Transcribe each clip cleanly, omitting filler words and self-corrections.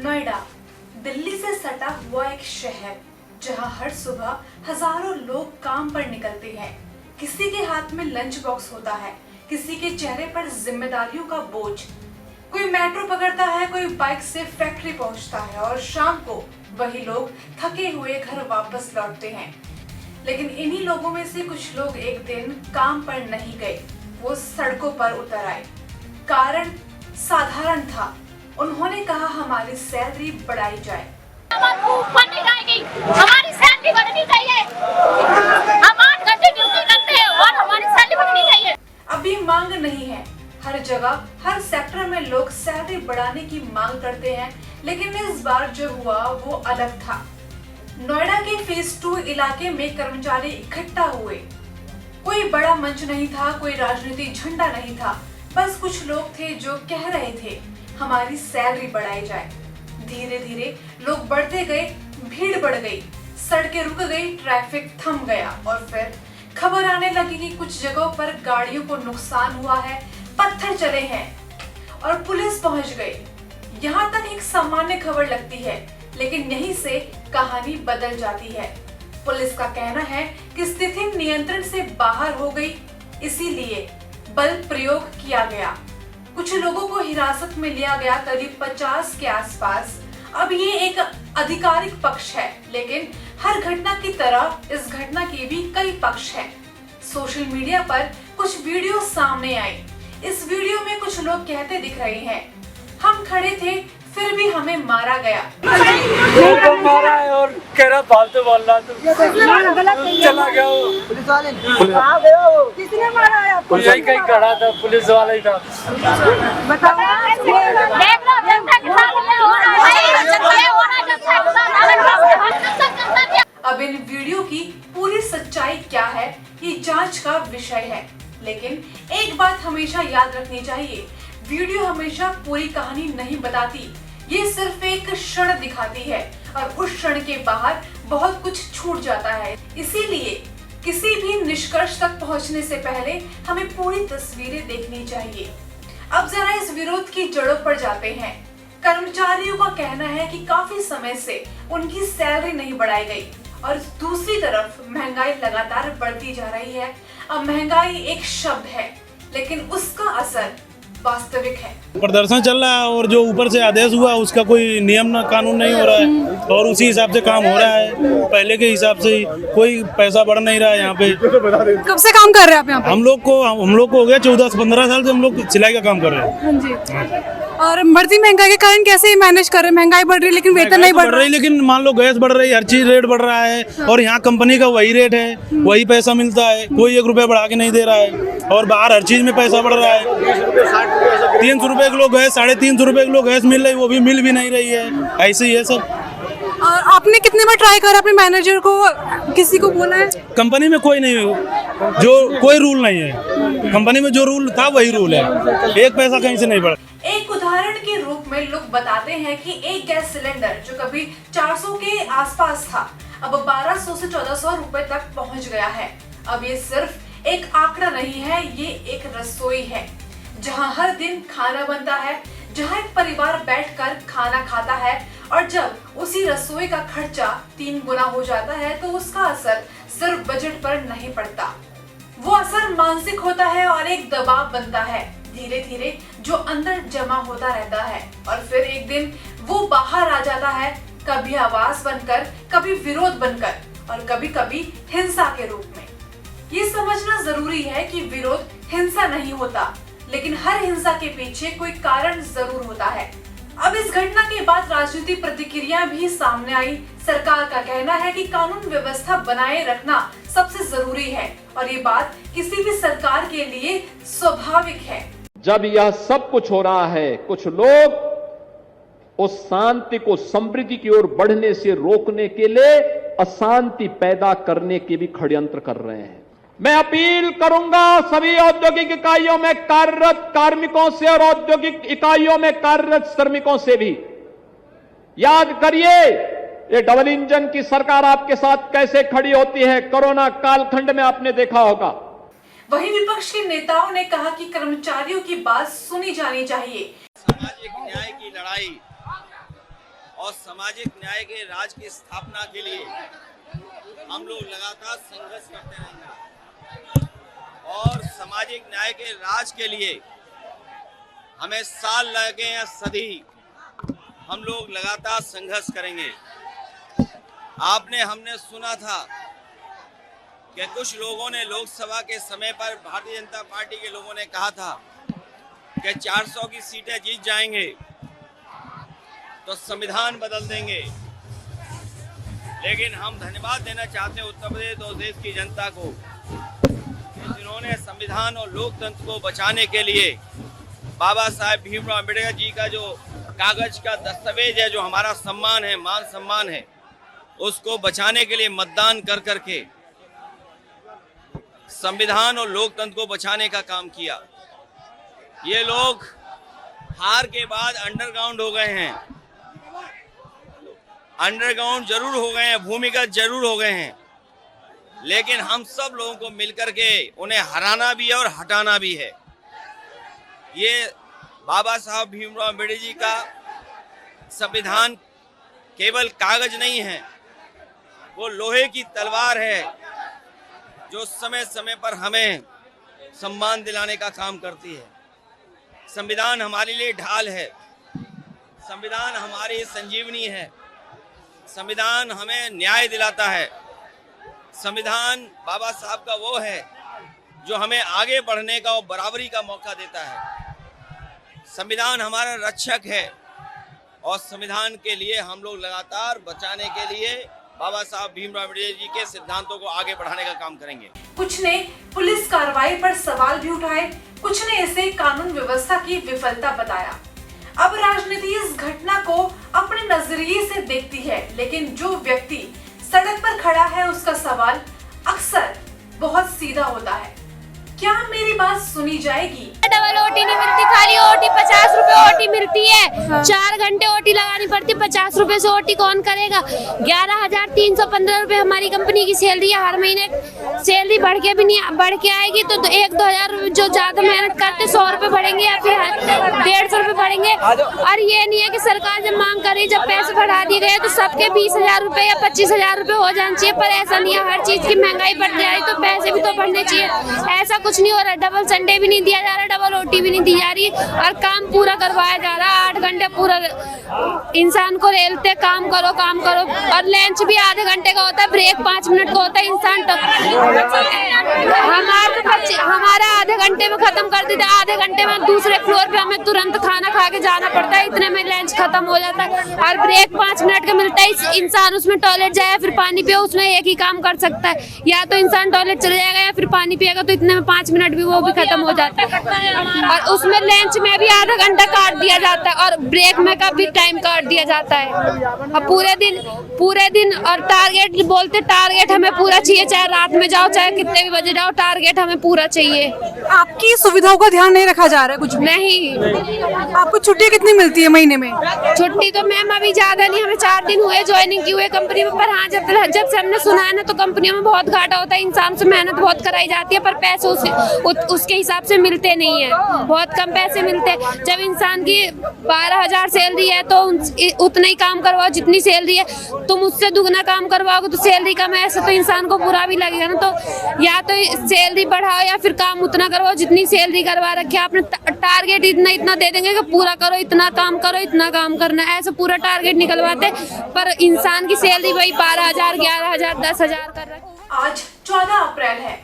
नोएडा दिल्ली से सटा हुआ एक शहर जहां हर सुबह हजारों लोग काम पर निकलते हैं। किसी के हाथ में लंच बॉक्स होता है, किसी के चेहरे पर जिम्मेदारियों का बोझ। कोई मेट्रो पकड़ता है, कोई बाइक से फैक्ट्री पहुंचता है और शाम को वही लोग थके हुए घर वापस लौटते हैं। लेकिन इन्हीं लोगों में से कुछ लोग एक दिन काम पर नहीं गए, वो सड़कों पर उतर आए। कारण साधारण था, उन्होंने कहा हमारी सैलरी बढ़ाई जाए। ऊपर नहीं जाएगी, हमारी सैलरी बढ़नी चाहिए। हम 8 घंटे ड्यूटी करते हैं और हमारी सैलरी बढ़नी चाहिए। अभी मांग नहीं है, हर जगह हर सेक्टर में लोग सैलरी बढ़ाने की मांग करते हैं, लेकिन इस बार जो हुआ वो अलग था। नोएडा के फेज 2 इलाके में कर्मचारी इकट्ठा हुए। कोई बड़ा मंच नहीं था, कोई राजनीतिक झंडा नहीं था, बस कुछ लोग थे जो कह रहे थे हमारी सैलरी बढ़ाई जाए। धीरे धीरे लोग बढ़ते गए, भीड़ बढ़ गई, सड़कें रुक गई, ट्रैफिक थम गया और फिर खबर आने लगी कि कुछ जगहों पर गाड़ियों को नुकसान हुआ है, पत्थर चले हैं और पुलिस पहुंच गई। यहाँ तक एक सामान्य खबर लगती है, लेकिन यहीं से कहानी बदल जाती है। पुलिस का कहना है कि स्थिति नियंत्रण से बाहर हो गई, इसीलिए बल प्रयोग किया गया। कुछ लोगों को हिरासत में लिया गया, करीब 50 के आसपास। अब ये एक आधिकारिक पक्ष है, लेकिन हर घटना की तरह इस घटना के भी कई पक्ष हैं। सोशल मीडिया पर कुछ वीडियो सामने आई। इस वीडियो में कुछ लोग कहते दिख रहे हैं, हम खड़े थे फिर भी हमें मारा गया। तो मारा है और कह रहा फालतू बोल रहा तू चला गया वो पुलिस वाले किसने मारा है आपको? यही कहीं खड़ा था, पुलिस वाला ही था। अब इन वीडियो की पूरी सच्चाई क्या है, ये जांच का विषय है। लेकिन एक बात हमेशा याद रखनी चाहिए, वीडियो हमेशा पूरी कहानी नहीं बताती, ये सिर्फ एक क्षण दिखाती है और उस क्षण के बाहर बहुत कुछ छूट जाता है। इसीलिए किसी भी निष्कर्ष तक पहुंचने से पहले हमें पूरी तस्वीरें देखनी चाहिए। अब जरा इस विरोध की जड़ों पर जाते हैं। कर्मचारियों का कहना है कि काफी समय से उनकी सैलरी नहीं बढ़ाई गई और दूसरी तरफ महंगाई लगातार बढ़ती जा रही है। अब महंगाई एक शब्द है, लेकिन उसका असर वास्तविक है। प्रदर्शन चल रहा है और जो ऊपर से आदेश हुआ उसका कोई नियम ना कानून नहीं हो रहा है और उसी हिसाब से काम हो रहा है। पहले के हिसाब से कोई पैसा बढ़ नहीं रहा है यहाँ पे। कब से काम कर रहे हैं आप यहाँ पे? हम लोग को हो गया 14 से 15 साल से हम लोग सिलाई का काम कर रहे हैं। हाँ जी। और बढ़ती महंगाई के कारण कैसे मैनेज कर रहे हैं? महंगाई बढ़ रही है लेकिन वेतन नहीं बढ़ रही, लेकिन मान लो गैस बढ़ रही है, हर चीज रेट बढ़ रहा है और यहाँ कंपनी का वही रेट है, वही पैसा मिलता है, कोई 1 रुपया बढ़ा के नहीं दे रहा है और बाहर हर चीज में पैसा बढ़ रहा है। 300 रुपए किलो गैस, 350 रुपए किलो गैस मिल रही, वो भी मिल भी नहीं रही है। ऐसे ही है सब। और आपने कितने बार ट्राई करा अपने मैनेजर को, किसी को बोला है? कंपनी में कोई नहीं है, जो कोई रूल नहीं है। कंपनी में जो रूल था वही रूल है, एक पैसा कहीं से नहीं बढ़ा। एक उदाहरण के रूप में लोग बताते हैं कि एक गैस सिलेंडर जो कभी 400 के आसपास था, अब 1200 से 1400 रुपए तक पहुंच गया है। अब ये सिर्फ एक आंकड़ा नहीं है, ये एक रसोई है जहां हर दिन खाना बनता है, जहां एक परिवार बैठकर खाना खाता है और जब उसी रसोई का खर्चा 3 गुना हो जाता है तो उसका असर सिर्फ बजट पर नहीं पड़ता, वो असर मानसिक होता है और एक दबाव बनता है धीरे धीरे जो अंदर जमा होता रहता है और फिर एक दिन वो बाहर आ जाता है, कभी आवाज बनकर, कभी विरोध बनकर और कभी कभी हिंसा के रूप में। ये समझना जरूरी है कि विरोध हिंसा नहीं होता, लेकिन हर हिंसा के पीछे कोई कारण जरूर होता है। अब इस घटना के बाद राजनीतिक प्रतिक्रिया भी सामने आई। सरकार का कहना है कि कानून व्यवस्था बनाए रखना सबसे जरूरी है और ये बात किसी भी सरकार के लिए स्वाभाविक है। जब यह सब कुछ हो रहा है, कुछ लोग उस शांति को समृद्धि की ओर बढ़ने से रोकने के लिए अशांति पैदा करने के भी षड्यंत्र कर रहे हैं। मैं अपील करूंगा सभी औद्योगिक इकाइयों में कार्यरत कार्मिकों से और औद्योगिक इकाइयों में कार्यरत श्रमिकों से भी, याद करिए ये डबल इंजन की सरकार आपके साथ कैसे खड़ी होती है। कोरोना कालखंड में आपने देखा होगा। वहीं विपक्ष के नेताओं ने कहा कि कर्मचारियों की बात सुनी जानी चाहिए। सामाजिक न्याय की लड़ाई और सामाजिक न्याय के राज की स्थापना के लिए हम लोग लगातार संघर्ष करते रहेंगे और सामाजिक न्याय के राज के लिए हमें साल लगे या सदी हम लोग लगातार संघर्ष करेंगे। हमने सुना था कि कुछ लोगों ने लोकसभा के समय पर भारतीय जनता पार्टी के लोगों ने कहा था कि 400 की सीटें जीत जाएंगे तो संविधान बदल देंगे। लेकिन हम धन्यवाद देना चाहते हैं उत्तर प्रदेश और देश की जनता को कि जिन्होंने संविधान और लोकतंत्र को बचाने के लिए बाबा साहेब भीमराव अम्बेडकर जी का जो कागज का दस्तावेज है, जो हमारा सम्मान है, मान सम्मान है, उसको बचाने के लिए मतदान कर करके संविधान और लोकतंत्र को बचाने का काम किया। ये लोग हार के बाद अंडरग्राउंड हो गए हैं, अंडरग्राउंड जरूर हो गए हैं, भूमिगत जरूर हो गए हैं, लेकिन हम सब लोगों को मिलकर के उन्हें हराना भी है और हटाना भी है। ये बाबा साहब भीमराव अम्बेडकर जी का संविधान केवल कागज नहीं है, वो लोहे की तलवार है जो समय समय पर हमें सम्मान दिलाने का काम करती है। संविधान हमारे लिए ढाल है, संविधान हमारी संजीवनी है, संविधान हमें न्याय दिलाता है। संविधान बाबा साहब का वो है जो हमें आगे बढ़ने का और बराबरी का मौका देता है। संविधान हमारा रक्षक है और संविधान के लिए हम लोग लगातार बचाने के लिए बाबा साहब भीमराव अम्बेडकर जी के सिद्धांतों को आगे बढ़ाने का काम करेंगे। कुछ ने पुलिस कार्रवाई पर सवाल भी उठाए, कुछ ने इसे कानून व्यवस्था की विफलता बताया। अब राजनीति इस घटना को अपने नजरिए से देखती है, लेकिन जो व्यक्ति सड़क पर खड़ा है उसका सवाल अक्सर बहुत सीधा होता है, क्या मेरी बात सुनी जाएगी? डबल ओटी नहीं मिलती, खाली ओटी 50 रुपए ओटी मिलती है। 4 घंटे ओटी लगानी पड़ती, 50 रुपए से ओटी कौन करेगा? 11,315 रुपए हमारी कंपनी की सैलरी है। हर महीने सैलरी बढ़ के आएगी तो 1-2 हजार जो ज्यादा मेहनत करते 100 रुपए बढ़ेंगे या फिर 150 रुपए बढ़ेंगे। और ये नहीं है कि सरकार जब मांग कर रही, जब पैसे बढ़ा दिए गए तो सबके 20,000 रुपए या 25,000 रुपए हो जाना चाहिए, पर ऐसा नहीं है। हर चीज की महंगाई बढ़ जाए तो पैसे भी तो बढ़ने चाहिए, ऐसा कुछ नहीं हो रहा। डबल संडे भी नहीं दिया जा रहा, डबल ओटी भी नहीं दी जा रही और काम पूरा करवाया जा रहा है। 8 घंटे पूरा इंसान को रेलते काम करो और लंच भी आधे घंटे का होता है, ब्रेक 5 मिनट का होता है। इंसान हमारा आधे घंटे में खत्म कर देते, आधे घंटे में दूसरे फ्लोर पे हमें तुरंत खाना खा के जाना पड़ता है, इतने में लंच खत्म हो जाता है। और ब्रेक 5 मिनट का मिलता है, इंसान उसमें टॉयलेट जाए फिर पानी पिए, उसमें एक ही काम कर सकता है, या तो इंसान टॉयलेट चले जाएगा या फिर पानी पिएगा, तो इतने में 5 मिनट भी वो भी खत्म हो जाता है। और उसमें लंच में भी आधा घंटा काट दिया जाता है और ब्रेक में का भी टाइम काट दिया जाता है। अब पूरे दिन और टारगेट हमें पूरा चाहिए, चाहे रात में जाओ चाहे कितने भी बजे जाओ, टारगेट हमें पूरा चाहिए। आपकी सुविधाओं का ध्यान नहीं रखा जा रहा है कुछ भी? नहीं। आपको छुट्टी कितनी मिलती है महीने में? छुट्टी तो मैम अभी ज्यादा नहीं, हमें 4 दिन हुए ज्वाइनिंग की हुए कंपनी में, पर हाँ जब से हमने सुना है ना तो कंपनियों में बहुत घाटा होता है, इंसान से मेहनत बहुत कराई जाती है पर पैसे उसके हिसाब से मिलते नहीं है, बहुत कम पैसे मिलते हैं। जब इंसान की 12,000 सैलरी है तो उतना ही काम करवाओ जितनी सैलरी है, तुम उससे दुगना काम करवाओगे तो सैलरी कम है, ऐसे तो इंसान को बुरा भी लगेगा ना। तो या तो सैलरी बढ़ाओ या फिर काम उतना करवाओ जितनी सैलरी करवा रखी है आपने। टारगेट इतना दे देंगे कि पूरा करो, इतना काम करो, इतना काम करना है, ऐसे पूरा टारगेट निकलवाते, पर इंसान की सैलरी वही 12,000, 11,000, 10,000 कर रहा है। आज 14 अप्रैल है,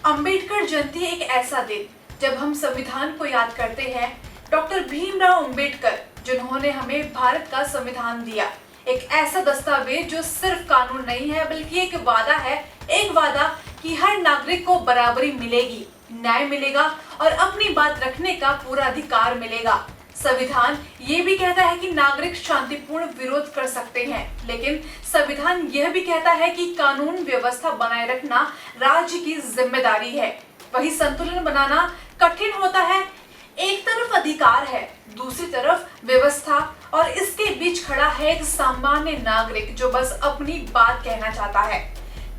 अंबेडकर जयंती, एक ऐसा दिन जब हम संविधान को याद करते हैं। डॉक्टर भीमराव अंबेडकर जिन्होंने हमें भारत का संविधान दिया, एक ऐसा दस्तावेज जो सिर्फ कानून नहीं है बल्कि एक वादा है, एक वादा कि हर नागरिक को बराबरी मिलेगी, न्याय मिलेगा और अपनी बात रखने का पूरा अधिकार मिलेगा। संविधान ये भी कहता है कि नागरिक शांतिपूर्ण विरोध कर सकते हैं, लेकिन संविधान यह भी कहता है कि कानून व्यवस्था बनाए रखना राज्य की जिम्मेदारी है। वही संतुलन बनाना कठिन होता है। एक तरफ अधिकार है, दूसरी तरफ व्यवस्था, और इसके बीच खड़ा है एक सामान्य नागरिक जो बस अपनी बात कहना चाहता है।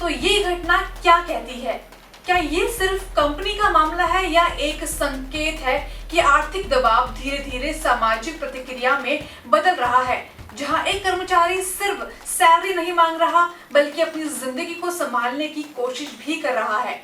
तो ये घटना क्या कहती है? क्या ये सिर्फ कंपनी का मामला है या एक संकेत है कि आर्थिक दबाव धीरे धीरे सामाजिक प्रतिक्रिया में बदल रहा है? जहां एक कर्मचारी सिर्फ सैलरी नहीं मांग रहा बल्कि अपनी जिंदगी को संभालने की कोशिश भी कर रहा है।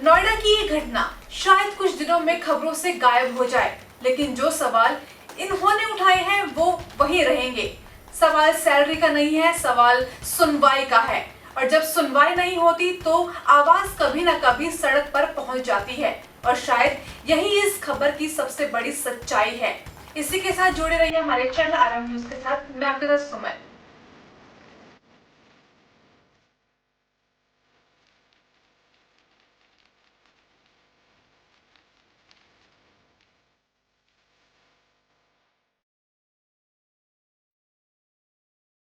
नोएडा की ये घटना शायद कुछ दिनों में खबरों से गायब हो जाए, लेकिन जो सवाल इन्होंने उठाए हैं वो वही रहेंगे। सवाल सैलरी का नहीं है, सवाल सुनवाई का है। और जब सुनवाई नहीं होती तो आवाज कभी ना कभी सड़क पर पहुंच जाती है, और शायद यही इस खबर की सबसे बड़ी सच्चाई है। इसी के साथ जुड़े रहिए हमारे चैनल आरएम न्यूज के साथ। मैं आपके साथ सुमन।